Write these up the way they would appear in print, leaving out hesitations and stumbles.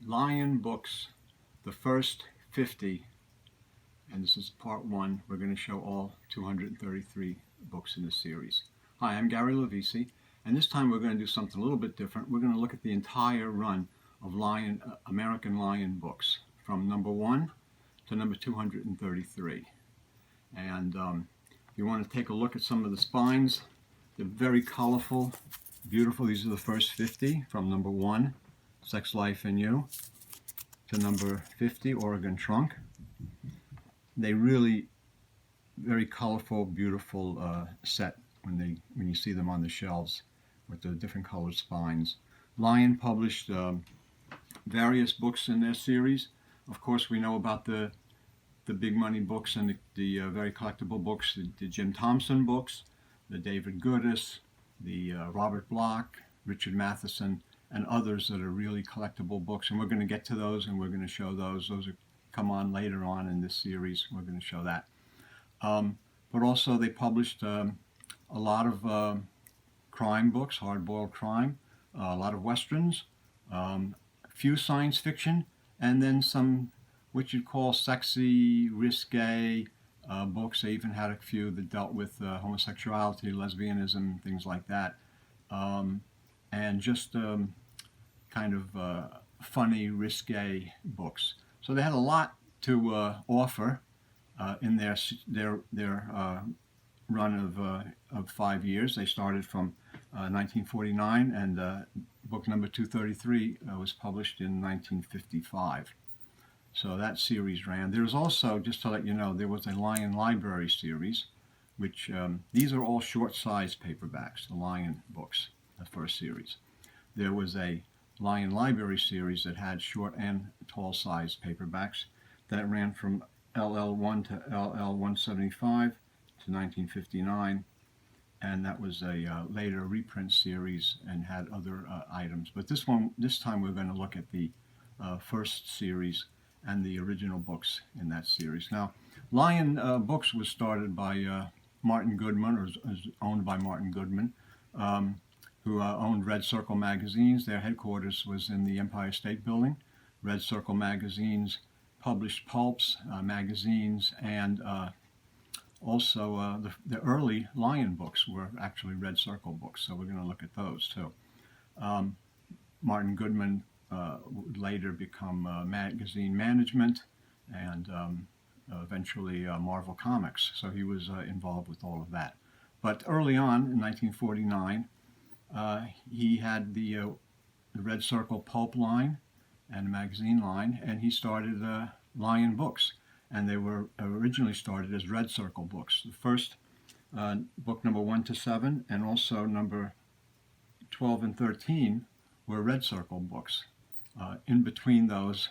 Lion books, the first 50, and this is part 1. We're going to show all 233 books in this series. Hi, I'm Gary Lavisi, and this time we're going to do something a little bit different. We're going to look at the entire run of American Lion books, from number 1 to number 233. And you want to take a look at some of the spines. They're very colorful, beautiful. These are the first 50, from number 1, Sex, Life, and You, to number 50, Oregon Trunk. They really, very colorful, beautiful set when you see them on the shelves with the different colored spines. Lion published various books in their series. Of course, we know about the big money books and the very collectible books, the Jim Thompson books, the David Goodis, the Robert Bloch, Richard Matheson, and others that are really collectible books. And we're going to get to those, and we're going to show those. Those are come on later on in this series. We're going to show that. But also they published a lot of crime books, hard-boiled crime, a lot of westerns, a few science fiction, and then some what you'd call sexy, risque books. They even had a few that dealt with homosexuality, lesbianism, things like that, and just kind of funny, risque books. So they had a lot to offer in their run of 5 years. They started from 1949, and book number 233 was published in 1955. So that series ran. There's also, just to let you know, there was a Lion Library series, which these are all short-sized paperbacks, the Lion books, the first series. There was a Lion Library series that had short and tall-sized paperbacks that ran from LL1 to LL175 to 1959, and that was a later reprint series and had other items. But this time we're going to look at the first series and the original books in that series. Now, Lion Books was started by Martin Goodman, or is owned by Martin Goodman, who owned Red Circle Magazines. Their headquarters was in the Empire State Building. Red Circle Magazines published pulps, magazines, and also the early Lion books were actually Red Circle books, so we're going to look at those too. Martin Goodman would later become magazine management and eventually Marvel Comics, so he was involved with all of that. But early on, in 1949, he had the Red Circle pulp line and magazine line, and he started Lion Books, and they were originally started as Red Circle books. The first book number 1 to 7, and also number 12 and 13 were Red Circle books. In between those,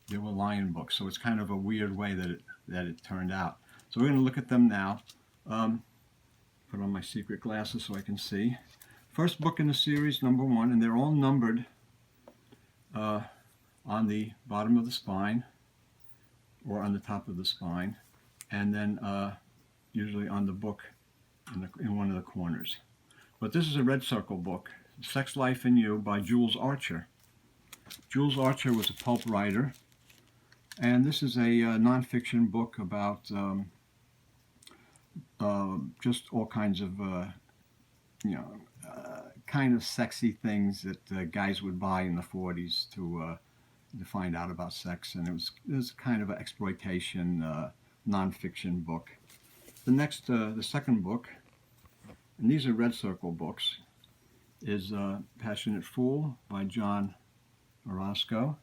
there were Lion books, so it's kind of a weird way that it turned out. So we're going to look at them now. Put on my secret glasses so I can see. First book in the series, number 1, and they're all numbered on the bottom of the spine or on the top of the spine, and then usually on the book in one of the corners. But this is a Red Circle book, Sex, Life, and You by Jules Archer. Jules Archer was a pulp writer, and this is a nonfiction book about just all kinds of kind of sexy things that guys would buy in the 40s to find out about sex, and it was kind of an exploitation nonfiction book. The second book, and these are Red Circle books, is Passionate Fool by John Orozco.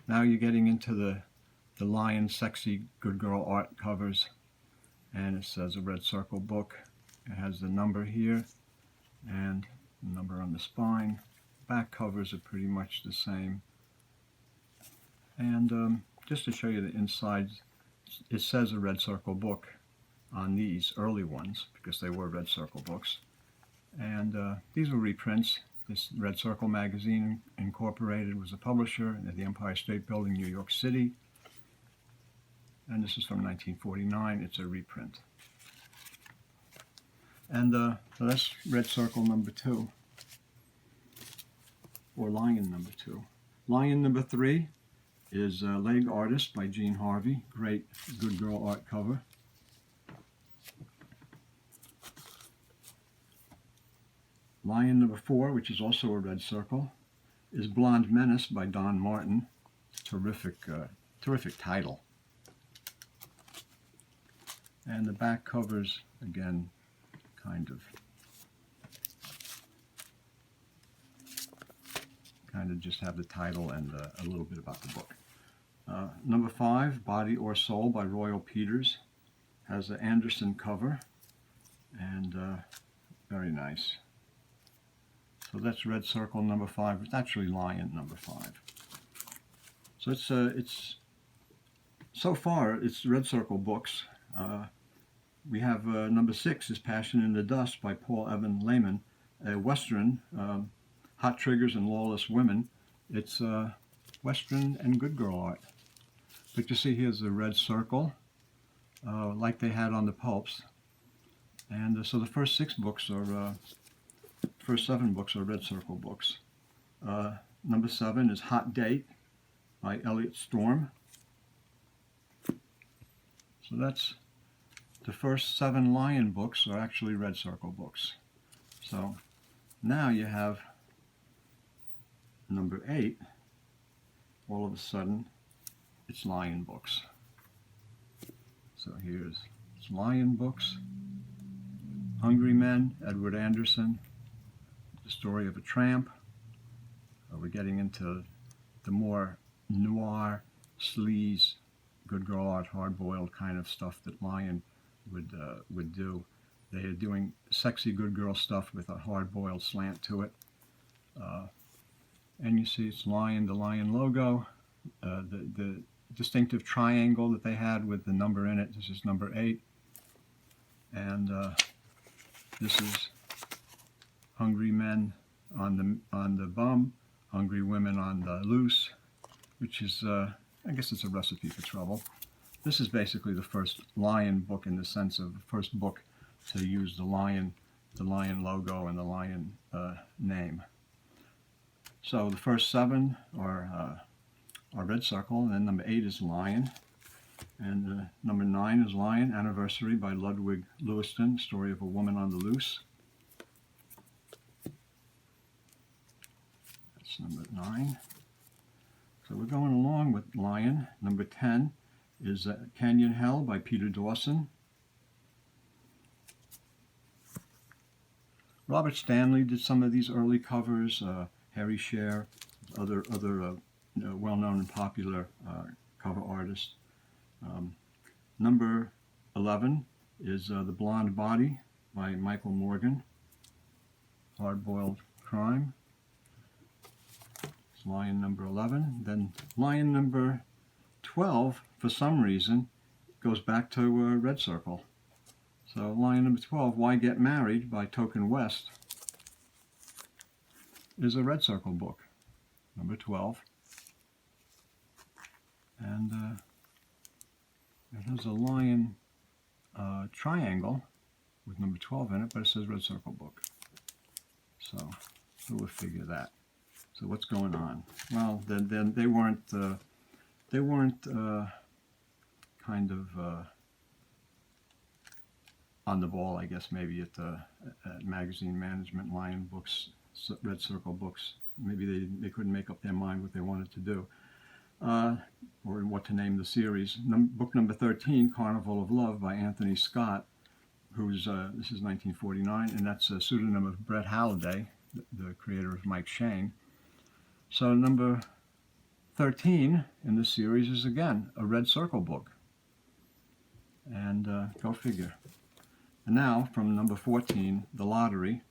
Now you're getting into the Lion sexy good girl art covers, and it says a Red Circle book. It has the number here and the number on the spine. Back covers are pretty much the same. And just to show you the inside, it says a Red Circle book on these early ones because they were Red Circle books. And these were reprints. This Red Circle Magazine Incorporated was a publisher at the Empire State Building, New York City. And this is from 1949. It's a reprint. And so that's Red Circle number 2, or Lion number 2. Lion number 3 is Leg Artist by Jean Harvey. Great Good Girl art cover. Lion number 4, which is also a red circle, is Blonde Menace by Don Martin. Terrific, terrific title. And the back covers, again, kind of just have the title and a little bit about the book. Number 5, Body or Soul by Royal Peters, has an Anderson cover, and very nice. So that's red circle number 5. It's actually Lion number 5. So it's so far it's red circle books. We have number 6 is Passion in the Dust by Paul Evan Lehman, a Western, Hot Triggers and Lawless Women. It's Western and good girl art. But you see here's a red circle, like they had on the pulps. And so the first 6 books are, first 7 books are red circle books. Number 7 is Hot Date by Elliot Storm. So that's the first 7 Lion books are actually red circle books. So now you have number 8, all of a sudden it's Lion books. So here's Lion books. Hungry Men, Edward Anderson, The Story of a Tramp. We're getting into the more noir, sleaze, good girl art, hard-boiled kind of stuff that Lion would do. They are doing sexy good girl stuff with a hard-boiled slant to it. And you see it's Lion, the Lion logo, the distinctive triangle that they had with the number in it. This is number 8. And this is Hungry Men on the bum, Hungry Women on the loose, which is, I guess it's a recipe for trouble. This is basically the first Lion book in the sense of the first book to use the Lion logo and the Lion name. So the first 7 are red circle, and then number 8 is Lion. And number 9 is Lion, Anniversary by Ludwig Lewiston, Story of a Woman on the Loose. That's number 9. So we're going along with Lion. Number 10 is Canyon Hell by Peter Dawson. Robert Stanley did some of these early covers, Harry Scher, other well-known and popular cover artists. Number 11 is The Blonde Body by Michael Morgan, hard-boiled crime. It's Lion number 11. Then Lion number 12, for some reason, goes back to red circle. So Lion number 12, Why Get Married by Token West, is a red circle book, number 12. And it has a Lion triangle with number 12 in it, but it says red circle book. So we'll figure that. So what's going on? Well, then they weren't kind of on the ball, I guess, maybe at magazine management, Lion books, red circle books. Maybe they couldn't make up their mind what they wanted to do, or what to name the series. Book number 13, Carnival of Love by Anthony Scott, who's this is 1949, and that's a pseudonym of Brett Halliday, the creator of Mike Shane. So number 13 in this series is again a red circle book, and go figure. And now from number 14, The Lottery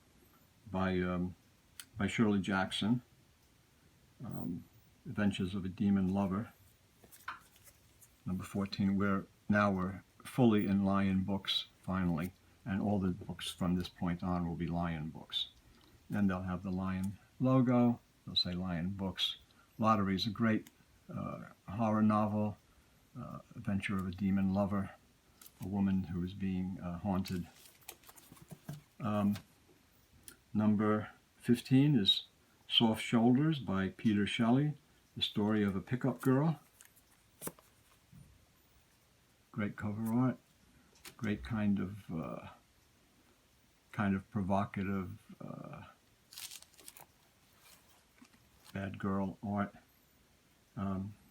by Shirley Jackson, Adventures of a Demon Lover. Number 14, we're fully in Lion books finally, and all the books from this point on will be Lion books. Then they'll have the Lion logo, they'll say Lion books. Lottery is a great horror novel, Adventure of a Demon Lover, a woman who is being haunted. Number 15 is Soft Shoulders by Peter Shelley, The story of a pickup girl. Great cover art. Great kind of provocative bad girl art.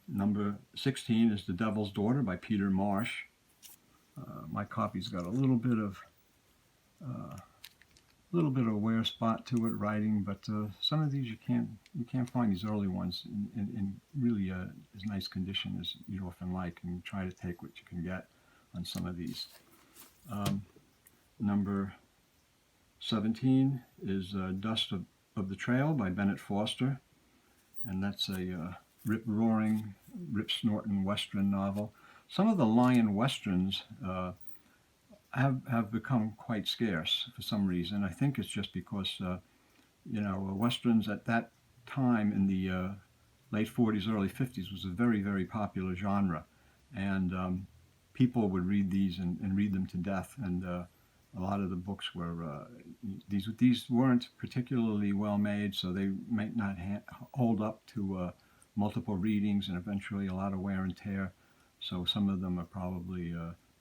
Number 16 is The Devil's Daughter by Peter Marsh. My copy's got a little bit of wear spot to it, writing, but some of these you can't find these early ones in really as nice condition as you'd often like, and try to take what you can get on some of these. Number 17 is Dust of the Trail by Bennett Foster, and that's a rip-roaring, rip-snorting Western novel. Some of the lion Westerns have become quite scarce for some reason. I think it's just because, Westerns at that time in the late 40s, early 50s was a very, very popular genre. And people would read these and read them to death. And a lot of the books were, these weren't particularly well made, so they might not hold up to multiple readings, and eventually a lot of wear and tear. So some of them are probably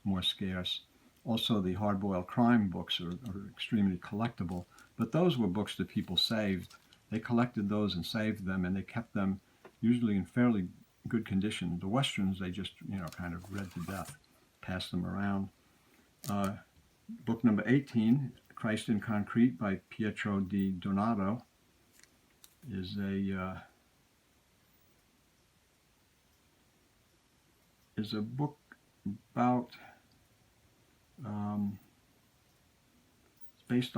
more scarce. Also, the hard-boiled crime books are extremely collectible, but those were books that people saved. They collected those and saved them, and they kept them usually in fairly good condition. The Westerns, they just, kind of read to death, passed them around. Book number 18, Christ in Concrete by Pietro di Donato, is a book about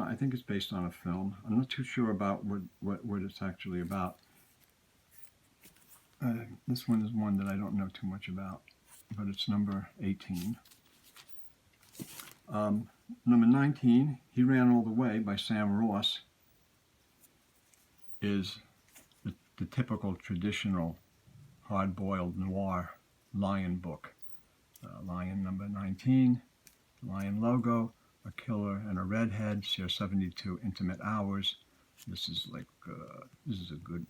I think it's based on a film. I'm not too sure about what it's actually about. This one is one that I don't know too much about, but it's number 18. Number 19, He Ran All the Way by Sam Ross, is the typical traditional hard-boiled noir lion book. Lion number 19, lion logo, a killer and a redhead share 72 intimate hours. This is a good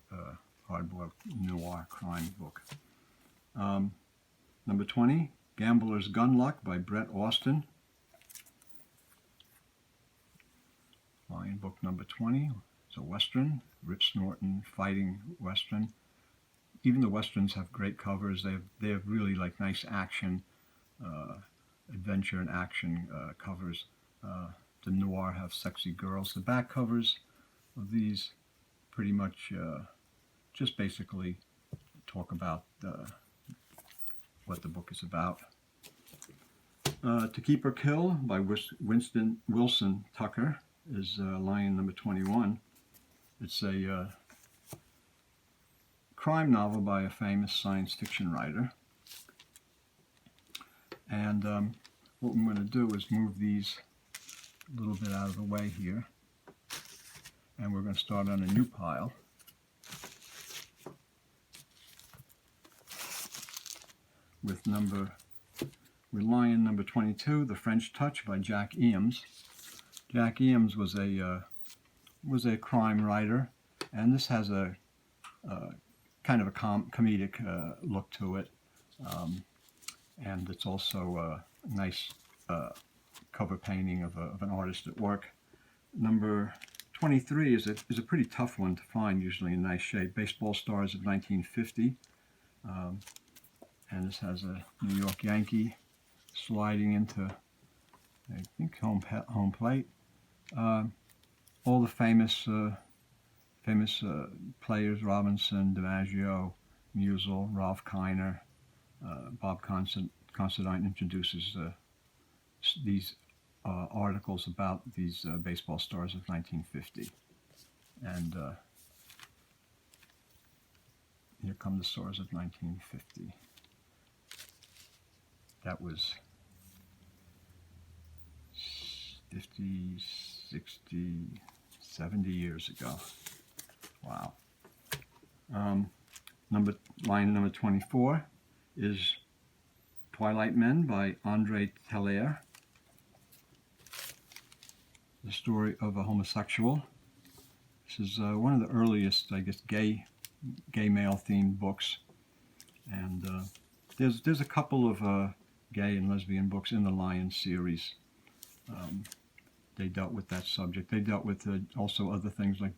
hard-boiled noir crime book. Number 20, Gambler's Gun Luck by Brett Austin. Lion book number 20. It's a Western, rip snorting, fighting Western. Even the Westerns have great covers. They have really nice action, adventure and action covers. The noir have sexy girls. The back covers of these pretty much just basically talk about what the book is about. To Keep or Kill by Wilson Tucker is Lion number 21. It's a crime novel by a famous science fiction writer. And what I'm going to do is move these a little bit out of the way here. And we're going to start on a new pile. With Lion number 22, The French Touch by Jack Eames. Jack Eames was a crime writer, and this has a kind of a comedic look to it, and it's also a nice cover painting of an artist at work. Number 23 is a pretty tough one to find, usually in nice shape. Baseball Stars of 1950. And this has a New York Yankee sliding into, I think, home plate. All the famous players: Robinson, DiMaggio, Musial, Ralph Kiner. Bob Considine introduces these articles about these baseball stars of 1950. And here come the stars of 1950. That was 50, 60, 70 years ago. Wow. Line number 24 is Twilight Men by Andre Teller. The story of a homosexual. This is one of the earliest, I guess, gay gay male-themed books. And there's a couple of gay and lesbian books in the Lion series. They dealt with that subject. They dealt with also other things like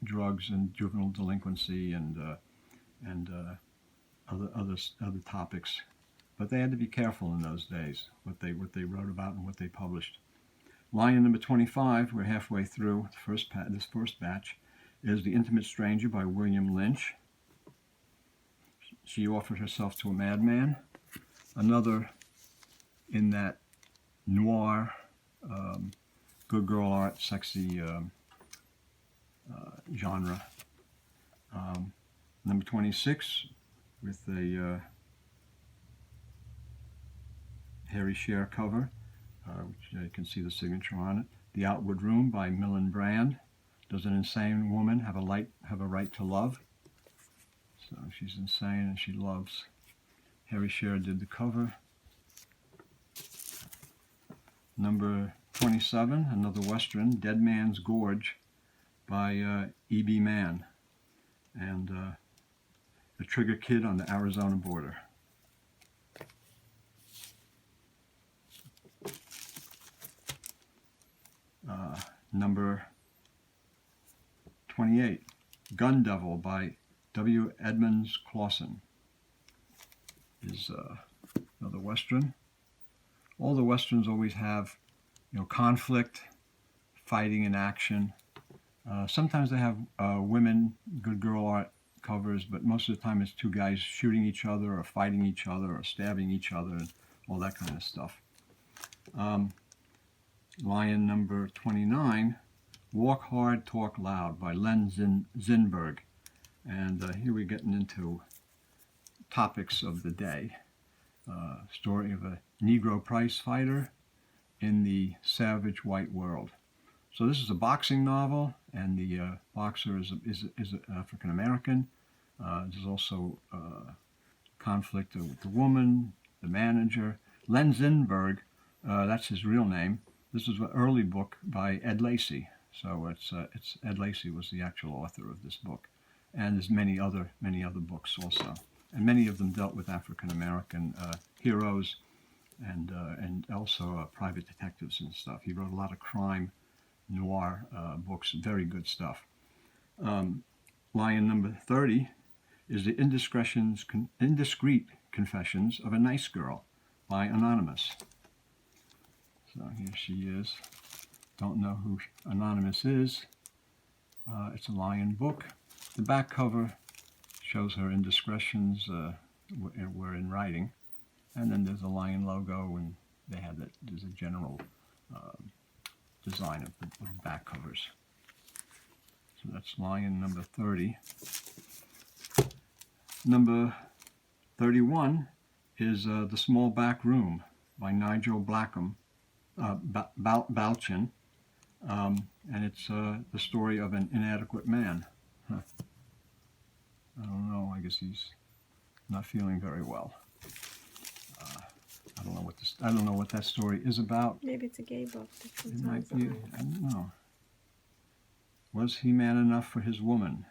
drugs and juvenile delinquency and other topics. But they had to be careful in those days what they wrote about and what they published. Lion number 25, we're halfway through this first batch, is The Intimate Stranger by William Lynch. She offered herself to a madman. Another in that noir, good girl art, sexy genre. Number 26, with a Harry Share cover, which you can see the signature on it. The Outward Room by Millen Brand. Does an insane woman have a right to love? So she's insane and she loves. Harry Share did the cover. Number 27, another Western, Dead Man's Gorge by E.B. Mann, and a trigger kid on the Arizona border. Number 28, Gun Devil by W. Edmonds Clausen is another Western. All the Westerns always have, conflict, fighting, and action. Sometimes they have women, good girl art covers, but most of the time it's two guys shooting each other or fighting each other or stabbing each other and all that kind of stuff. Lion number 29, Walk Hard, Talk Loud by Len Zinberg. And here we're getting into topics of the day. Story of a Negro prize fighter in the savage white world. So this is a boxing novel, and the boxer is African American. There's also conflict with the woman, the manager. Len Zinberg, that's his real name. This is an early book by Ed Lacey. So it's Ed Lacey was the actual author of this book, and there's many other books also, and many of them dealt with African American heroes and also private detectives and stuff. He wrote a lot of crime noir books, very good stuff. Lion number 30 is The Indiscreet Confessions of a Nice Girl by Anonymous. So here she is. Don't know who Anonymous is. It's a Lion book. The back cover shows her indiscretions were in writing. And then there's a Lion logo, and they had that. There's a general design of the back covers. So that's Lion number 30. Number 31 is The Small Back Room by Nigel Balchin, and it's the story of an inadequate man. I don't know. I guess he's not feeling very well. I don't know what that story is about. Maybe it's a gay book. It might be. I don't know. Was he man enough for his woman?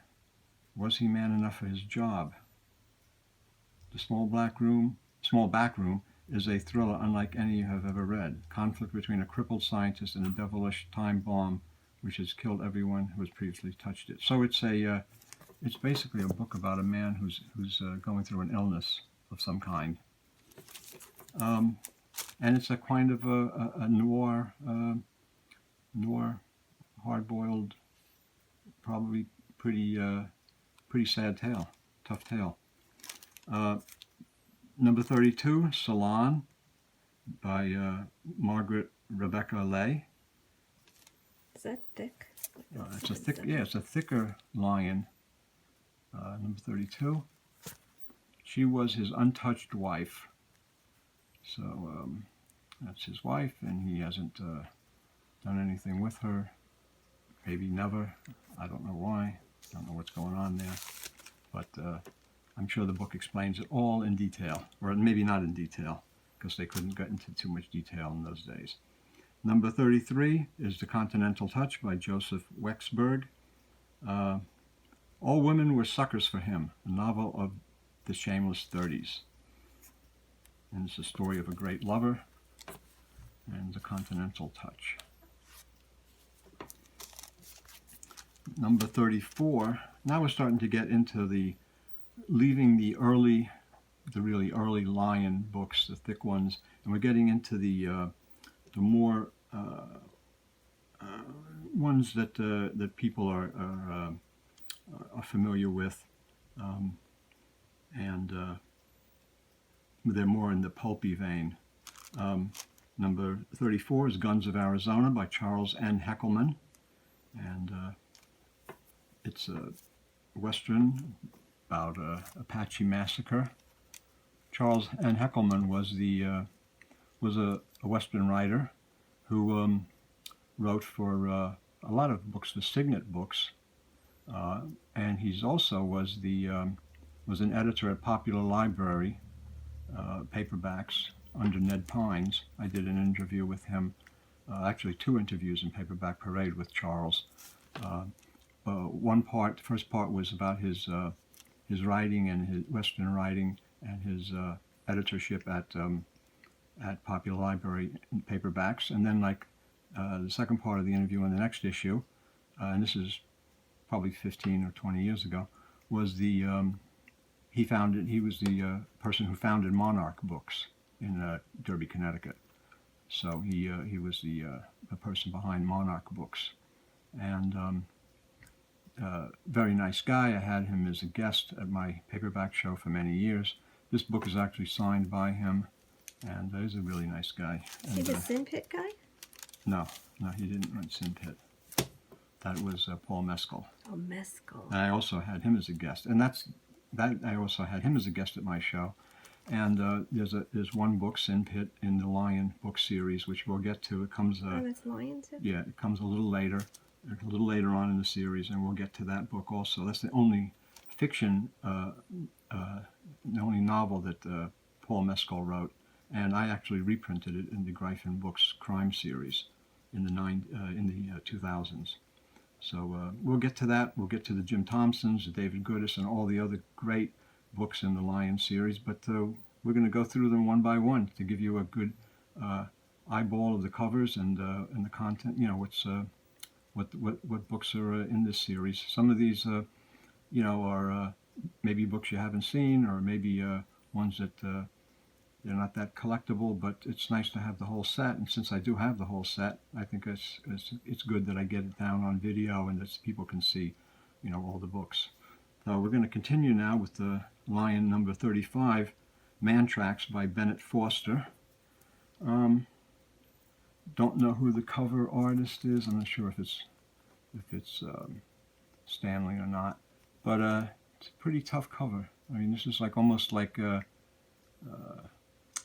Was he man enough for his job? The Small Back Room is a thriller unlike any you have ever read. Conflict between a crippled scientist and a devilish time bomb, which has killed everyone who has previously touched it. So it's basically a book about a man who's going through an illness of some kind. And it's a kind of a noir, hard-boiled, probably pretty sad tale, tough tale. Number 32, Salon by Margaret Rebecca Lay. Is that thick? It's a thicker Lion. Number 32. She was his untouched wife. So that's his wife, and he hasn't done anything with her. Maybe never. I don't know why. I don't know what's going on there. But I'm sure the book explains it all in detail, or maybe not in detail, because they couldn't get into too much detail in those days. Number 33 is The Continental Touch by Joseph Wexberg. All Women Were Suckers for Him, a novel of the shameless 30s. And it's a story of a great lover and the continental touch. Number 34, now we're starting to get into leaving the really early Lion books, the thick ones, and we're getting into the more ones that people are familiar with, and they're more in the pulpy vein. Number 34 is Guns of Arizona by Charles N. Heckelman, and it's a Western about Apache massacre. Charles N. Heckelman was a Western writer who wrote for a lot of books, the Signet books, and he's also was an editor at Popular Library, Paperbacks, under Ned Pines. I did an interview with him, actually 2 interviews in Paperback Parade with Charles. The first part was about his writing and his Western writing and his editorship at Popular Library in Paperbacks, and then the second part of the interview in the next issue, and this is probably 15 or 20 years ago, was he was the person who founded Monarch Books in Derby, Connecticut. So he was the person behind Monarch Books, and very nice guy. I had him as a guest at my paperback show for many years. This book is actually signed by him, and he's a really nice guy. Is he the Sin Pit guy? No, he didn't write Sin Pit. That was Paul Mescal. Oh, Mescal. And I also had him as a guest, and I also had him as a guest at my show. And there's one book, Sin Pit, in the Lion book series, which we'll get to. It comes. That's Lion too? Yeah, it comes a little later on in the series, and we'll get to that book also. That's the only fiction, the only novel that Paul Mescal wrote, and I actually reprinted it in the Gryphon Books crime series in the 2000s. So we'll get to that. We'll get to the Jim Thompsons, the David Goodis, and all the other great books in the Lion series. But we're going to go through them one by one to give you a good eyeball of the covers and the content. You know, what books are in this series. Some of these, are maybe books you haven't seen, or maybe ones that they're not that collectible, but it's nice to have the whole set. And since I do have the whole set, I think it's good that I get it down on video and that people can see, all the books. So we're going to continue now with the Lion number 35, Man Tracks by Bennett Foster. Don't know who the cover artist is. I'm not sure if it's Stanley or not, but it's a pretty tough cover. I mean, this is almost like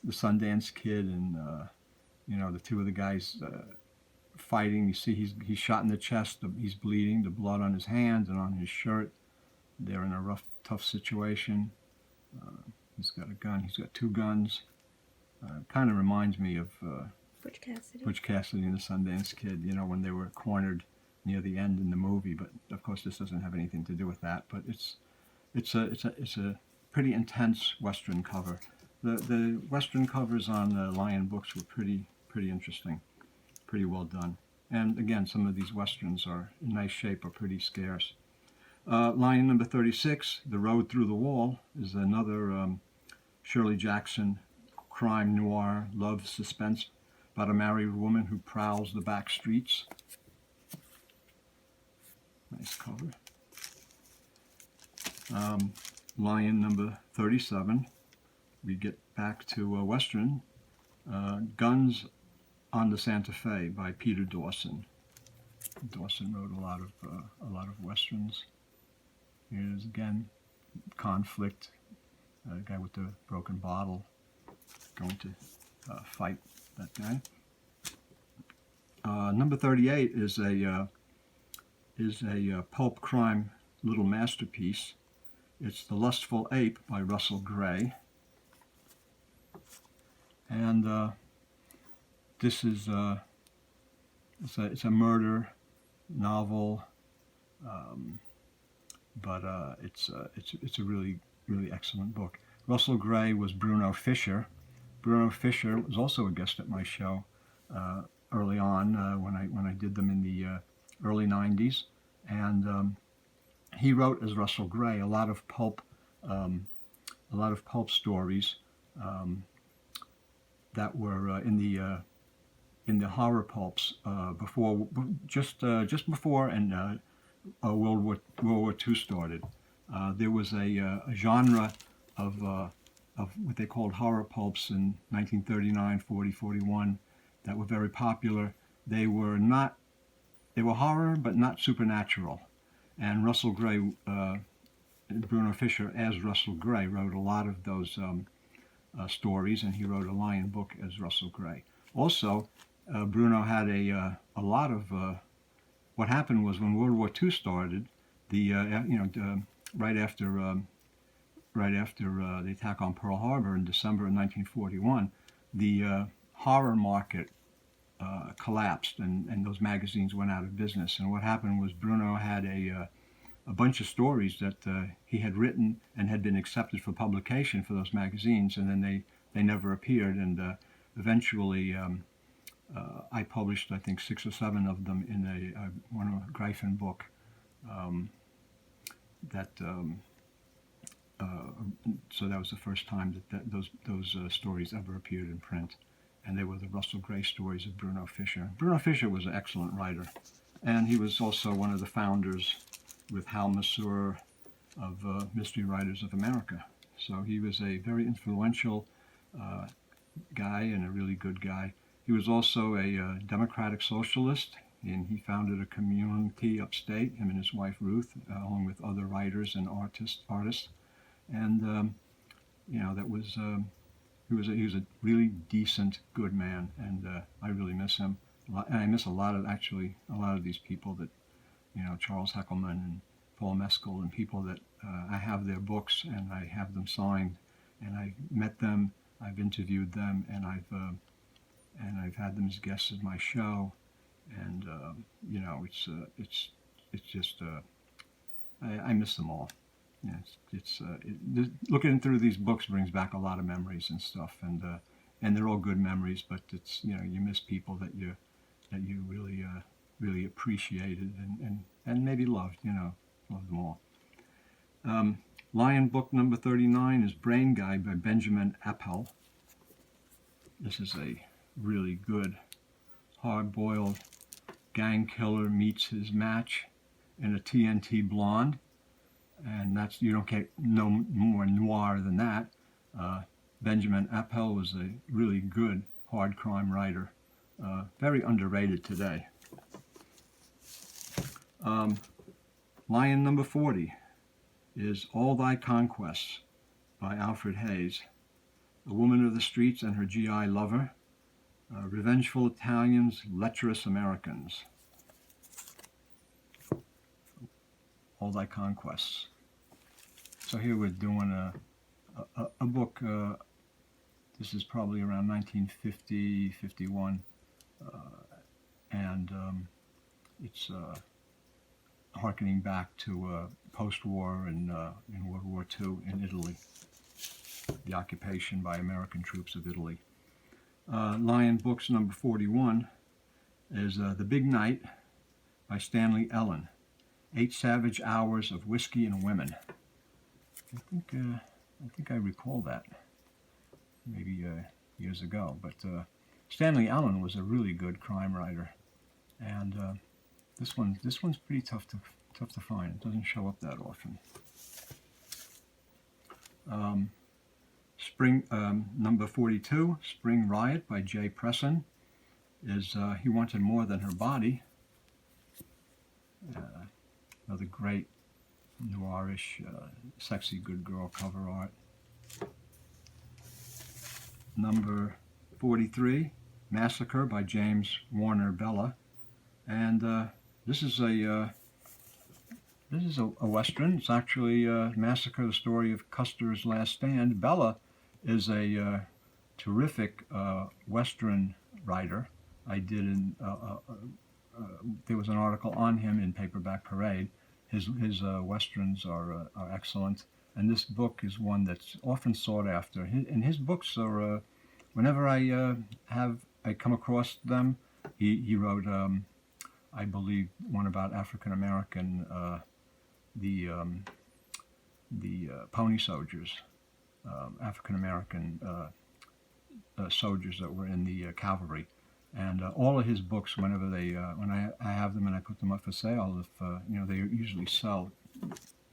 the Sundance Kid and the two of the guys fighting. You see he's shot in the chest, he's bleeding, the blood on his hands and on his shirt. They're in a rough, tough situation. He's got a gun. He's got 2 guns. Kind of reminds me of Butch Cassidy and the Sundance Kid, when they were cornered near the end in the movie. But of course, this doesn't have anything to do with that. But it's a pretty intense Western cover. The Western covers on the Lion books were pretty interesting, pretty well done. And again, some of these Westerns are in nice shape, are pretty scarce. Lion number 36, The Road Through the Wall, is another Shirley Jackson crime noir love suspense about a married woman who prowls the back streets. Nice cover. Lion number 37, we get back to Western, Guns on the Santa Fe by Peter Dawson. Dawson wrote a lot of Westerns. Here's again conflict. A guy with the broken bottle going to fight that guy. Number 38 is a pulp crime little masterpiece. It's The Lustful Ape by Russell Gray. And this is it's a murder novel. but it's a really excellent book. Russell Gray was Bruno Fisher. Bruno Fisher was also a guest at my show early on when I did them in the early '90s, and he wrote as Russell Gray a lot of pulp stories that were in the horror pulps just before and World War II started. There was a genre of what they called horror pulps in 1939, 40, 41 that were very popular. They were horror, but not supernatural. And Russell Gray, Bruno Fisher, as Russell Gray, wrote a lot of those stories, and he wrote a Lion book as Russell Gray. Also, Bruno had a lot of. What happened was when World War II started, right after the attack on Pearl Harbor in December of 1941, the horror market collapsed, and those magazines went out of business. And what happened was Bruno had a bunch of stories that he had written and had been accepted for publication for those magazines, and then they never appeared. And eventually, I published, I think, 6 or 7 of them in a Gryphon book. So that was the first time that those stories ever appeared in print, and they were the Russell Gray stories of Bruno Fisher. Bruno Fisher was an excellent writer, and he was also one of the founders with Hal Masur of Mystery Writers of America. So he was a very influential guy and a really good guy. He was also a democratic socialist, and he founded a community upstate, him and his wife Ruth, along with other writers and artists. And that was he was a really decent, good man, and I really miss him. And I miss a lot of these people that, Charles Heckelman and Paul Mescal, and people that I have their books and I have them signed, and I met them, I've interviewed them, and I've had them as guests at my show, and it's just I miss them all. Looking through these books brings back a lot of memories and stuff, and they're all good memories. But it's you miss people that you really appreciated and maybe loved. Loved them all. Lion book number 39 is Brain Guide by Benjamin Appel. This is a really good, hard-boiled gang killer meets his match in a TNT blonde. And you don't get no more noir than that. Benjamin Appel was a really good hard crime writer, very underrated today. Lion number 40 is All Thy Conquests by Alfred Hayes. A woman of the streets and her GI lover, revengeful Italians, lecherous Americans. All Thy Conquests. So here we're doing a book, this is probably around 1950, 51, and it's harkening back to post-war in World War II in Italy, the occupation by American troops of Italy. Lion Books number 41 is The Big Night by Stanley Ellen. 8 Savage Hours of Whiskey and Women. I think I recall that maybe years ago. But Stanley Ellen was a really good crime writer, and this one's pretty tough to find. It doesn't show up that often. Spring number 42, Spring Riot by Jay Presson, is He Wanted More Than Her Body. Another great noirish, sexy good girl cover art. Number 43, Massacre by James Warner Bella, and this is a western. It's actually Massacre: The Story of Custer's Last Stand. Bella is a terrific western writer. I did there was an article on him in Paperback Parade. His westerns are excellent, and this book is one that's often sought after. And his books are, whenever I come across them, he wrote, I believe, one about African American, the pony soldiers, African American soldiers that were in the cavalry. And all of his books, whenever when I have them and I put them up for sale, if they usually sell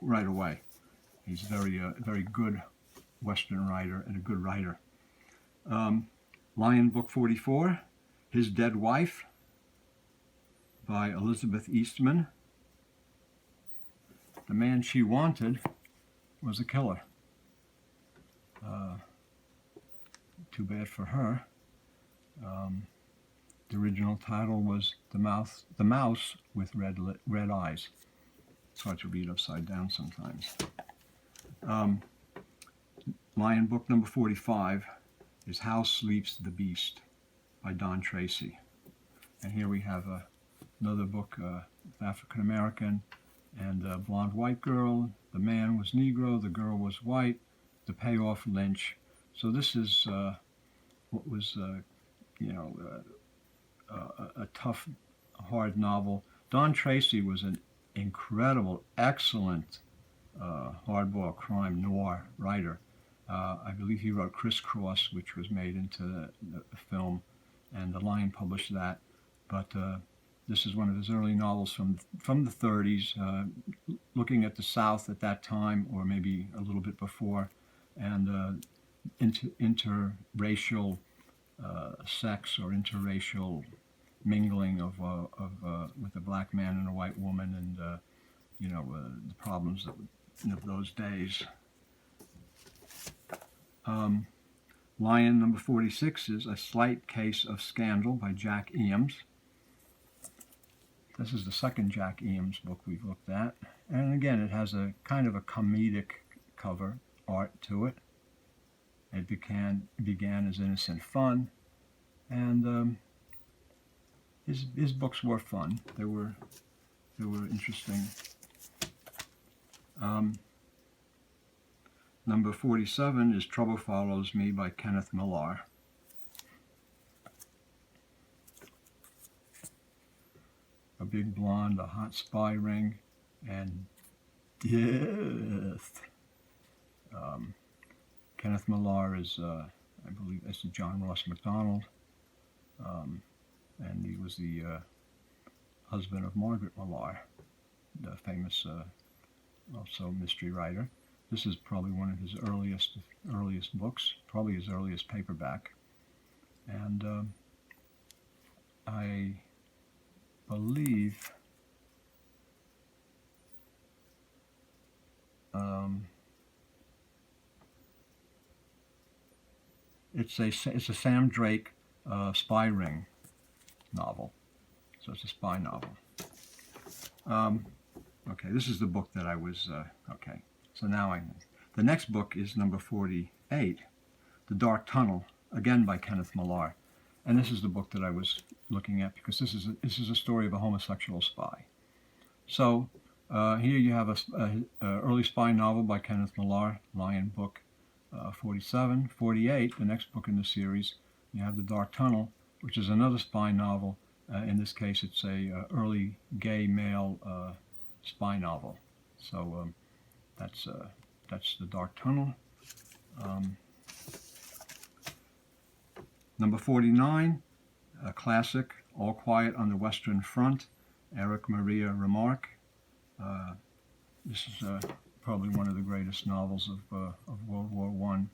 right away. He's very good Western writer and a good writer. Lion Book 44, His Dead Wife, by Elizabeth Eastman. The man she wanted was a killer. Too bad for her. The original title was The Mouse with Red Eyes. It's hard to read upside down sometimes. Lion Book number 45 is How Sleeps the Beast by Don Tracy. And here we have another book, African American and a blonde white girl. The man was Negro, the girl was white, the payoff lynch. So this is what was, a tough, hard novel. Don Tracy was an incredible, excellent hardball crime noir writer. I believe he wrote Crisscross, which was made into a film, and the Lion published that. But this is one of his early novels from the 30s, looking at the South at that time, or maybe a little bit before, and interracial sex or interracial mingling of with a black man and a white woman, and the problems of those days. Lion number 46 is A Slight Case of Scandal by Jack Eames. This is the second Jack Eames book we've looked at, and again it has a kind of a comedic cover art to it. It began as innocent fun, and his books were fun. They were interesting. Number 47 is Trouble Follows Me by Kenneth Millar. A big blonde, a hot spy ring, and death. Kenneth Millar is, I believe, that's John Ross Macdonald, and he was the husband of Margaret Millar, the famous also mystery writer. This is probably one of his earliest books, probably his earliest paperback, and I believe it's a Sam Drake spy ring novel, so it's a spy novel. Okay, this is the book that I was okay. So now the next book is number 48, The Dark Tunnel, again by Kenneth Millar. And this is the book that I was looking at because this is a story of a homosexual spy. So here you have a early spy novel by Kenneth Millar, Lion Book 47. 48, the next book in the series, you have The Dark Tunnel, which is another spy novel. In this case, it's a early gay male spy novel. So that's The Dark Tunnel. Number 49, a classic, All Quiet on the Western Front, Eric Maria Remarque. This is probably one of the greatest novels of World War I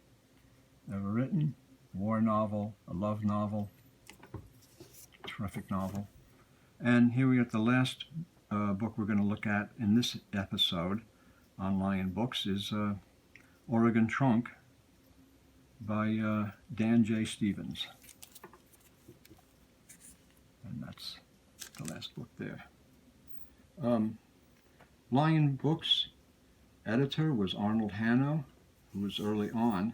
ever written. War novel, a love novel, terrific novel. And here we are at the last book we're going to look at in this episode on Lion Books is Oregon Trunk by Dan J. Stevens. And that's the last book there. Lion Books editor was Arnold Hanno, who was early on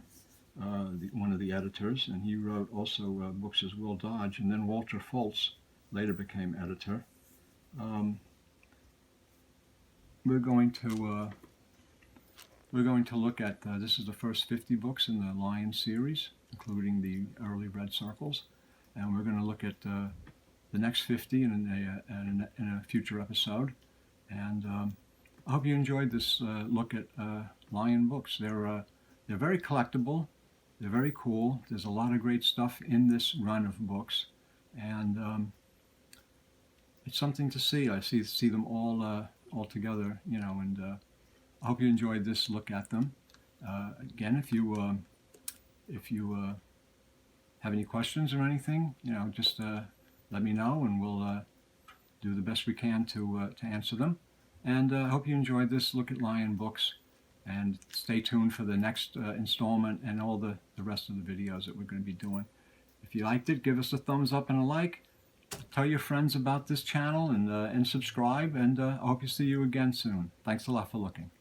one of the editors, and he wrote also books as Will Dodge, and then Walter Foltz later became editor. we're going to look at, this is the first 50 books in the Lion series, including the early Red Circles, and we're going to look at the next 50 in a future episode. And I hope you enjoyed this look at Lion books. They're very collectible. They're very cool. There's a lot of great stuff in this run of books, and it's something to see. I see them all together, you know, and I hope you enjoyed this look at them. Again, if you have any questions or anything, you know, just let me know, and we'll do the best we can to answer them. And I hope you enjoyed this look at Lion books, and stay tuned for the next installment and all the rest of the videos that we're going to be doing. If you liked it, give us a thumbs up and a like. Tell your friends about this channel, and subscribe, and I hope to see you again soon. Thanks a lot for looking.